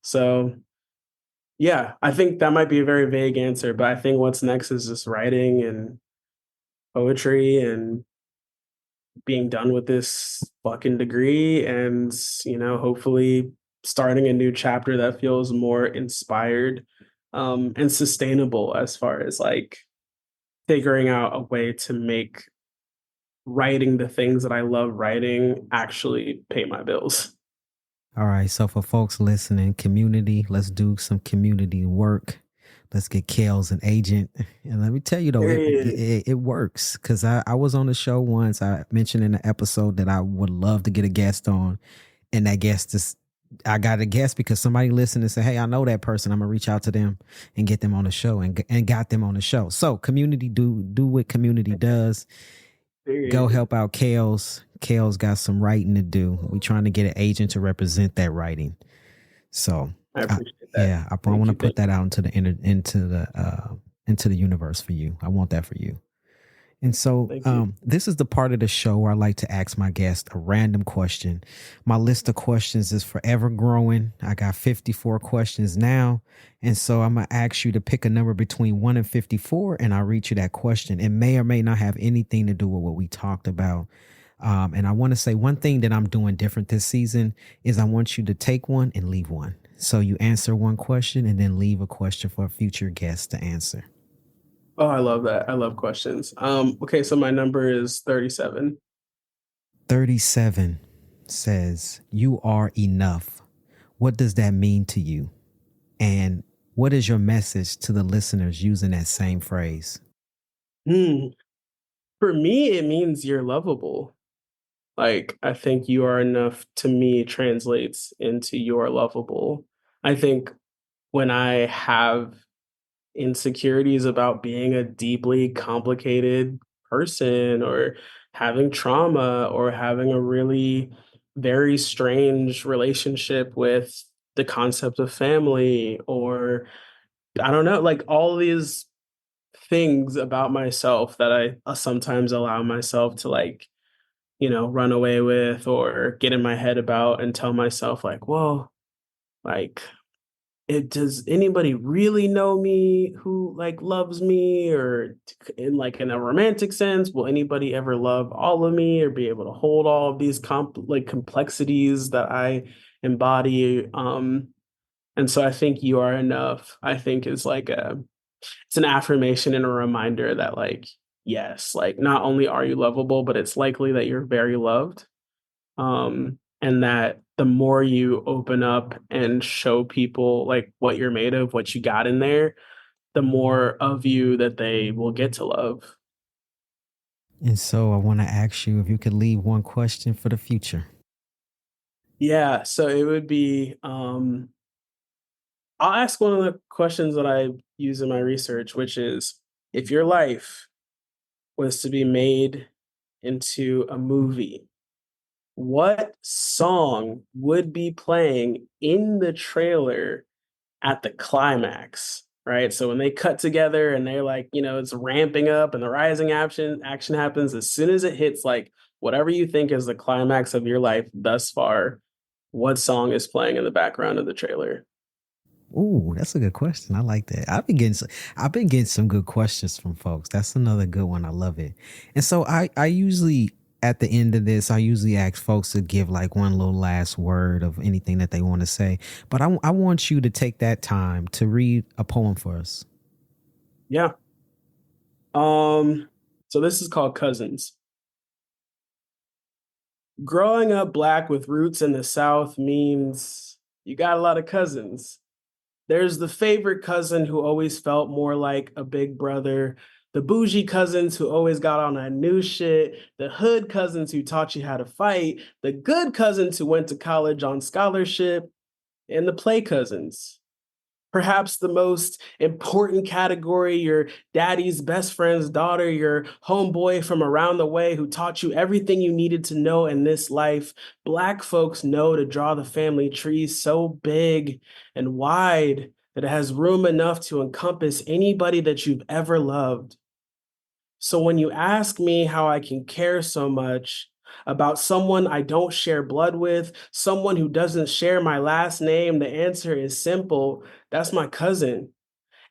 So yeah, I think that might be a very vague answer, but I think what's next is just writing and poetry and being done with this fucking degree and, hopefully starting a new chapter that feels more inspired and sustainable as far as like figuring out a way to make writing the things that I love writing actually pay my bills. All right. So for folks listening, community, let's do some community work. Let's get Kelz an agent. And let me tell you, though, it works. Because I was on the show once. I mentioned in the episode that I would love to get a guest on. And that guest is, I got a guest because somebody listened and said, hey, I know that person. I'm going to reach out to them and get them on the show and got them on the show. So community, do what community does. Go help out Kelz. Kelz got some writing to do. We're trying to get an agent to represent that writing. So I appreciate that. Yeah, I want to put that out into the universe for you. I want that for you. And so this is the part of the show where I like to ask my guest a random question. My list of questions is forever growing. I got 54 questions now. And so I'm going to ask you to pick a number between 1 and 54, and I'll read you that question. It may or may not have anything to do with what we talked about. And I want to say one thing that I'm doing different this season is I want you to take one and leave one. So you answer one question and then leave a question for a future guest to answer. Oh, I love that. I love questions. Okay, so my number is 37. 37 says, you are enough. What does that mean to you? And what is your message to the listeners using that same phrase? For me, it means you're lovable. Like, I think you are enough to me translates into you're lovable. I think when I have insecurities about being a deeply complicated person or having trauma or having a really very strange relationship with the concept of family, or I don't know, like all these things about myself that I sometimes allow myself to like run away with or get in my head about and tell myself like, well, like, does anybody really know me who like loves me, or in a romantic sense, will anybody ever love all of me or be able to hold all of these complexities that I embody? And so I think you are enough, I think, is like it's an affirmation and a reminder that like, yes, like not only are you lovable, but it's likely that you're very loved. And that the more you open up and show people like what you're made of, what you got in there, the more of you that they will get to love. And so I want to ask you if you could leave one question for the future. Yeah, so it would be I'll ask one of the questions that I use in my research, which is, if your life was to be made into a movie, what song would be playing in the trailer at the climax, right? So when they cut together and they're like, it's ramping up and the rising action happens, as soon as it hits like whatever you think is the climax of your life thus far, what song is playing in the background of the trailer? Ooh, that's a good question. I like that. I've been getting some good questions from folks. That's another good one. I love it. And so I usually at the end of this, I usually ask folks to give like one little last word of anything that they want to say. But I want you to take that time to read a poem for us. Yeah. So this is called Cousins. Growing up Black with roots in the South means you got a lot of cousins. There's the favorite cousin who always felt more like a big brother, the bougie cousins who always got on that new shit, the hood cousins who taught you how to fight, the good cousins who went to college on scholarship, and the play cousins. Perhaps the most important category, your daddy's best friend's daughter, your homeboy from around the way who taught you everything you needed to know in this life. Black folks know to draw the family tree so big and wide that it has room enough to encompass anybody that you've ever loved. So when you ask me how I can care so much about someone I don't share blood with, someone who doesn't share my last name, the answer is simple. That's my cousin.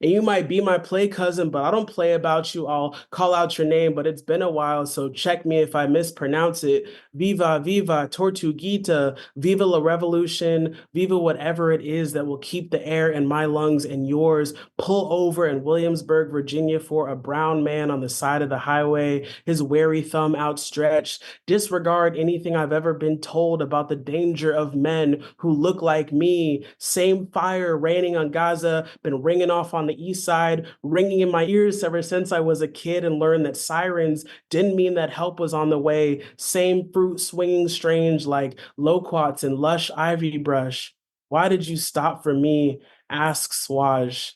And you might be my play cousin, but I don't play about you. I'll call out your name, but it's been a while, so check me if I mispronounce it. Viva, viva, Tortuguita, viva la revolution, viva whatever it is that will keep the air in my lungs and yours. Pull over in Williamsburg, Virginia for a brown man on the side of the highway, his wary thumb outstretched. Disregard anything I've ever been told about the danger of men who look like me. Same fire raining on Gaza, been ringing off on the east side, ringing in my ears ever since I was a kid and learned that sirens didn't mean that help was on the way. Same fruit swinging strange like loquats and lush ivy brush. Why did you stop for me? Asks Swaj.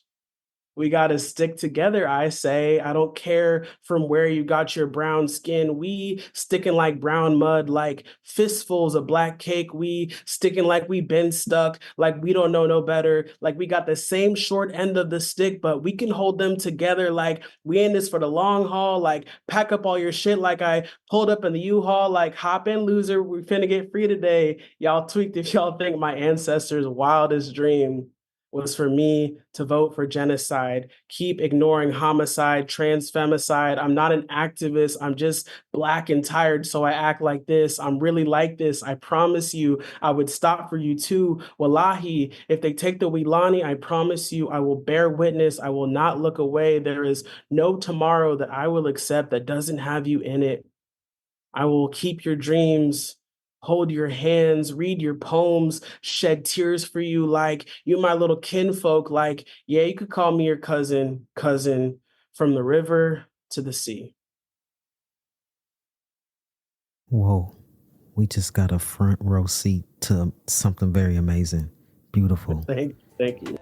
We got to stick together, I say. I don't care from where you got your brown skin. We sticking like brown mud, like fistfuls of black cake. We sticking like we been stuck, like we don't know no better. Like we got the same short end of the stick, but we can hold them together like we in this for the long haul. Like pack up all your shit like I pulled up in the U-Haul. Like hop in, loser. We finna get free today. Y'all tweaked if y'all think my ancestors' wildest dream was for me to vote for genocide, keep ignoring homicide, trans femicide. I'm not an activist. I'm just Black and tired, so I act like this. I'm really like this. I promise you, I would stop for you too. Wallahi, if they take the Wilani, I promise you, I will bear witness. I will not look away. There is no tomorrow that I will accept that doesn't have you in it. I will keep your dreams, hold your hands, read your poems, shed tears for you like you my little kinfolk. Like, yeah, you could call me your cousin, cousin, from the river to the sea. Whoa, we just got a front row seat to something very amazing. Beautiful. Thank you.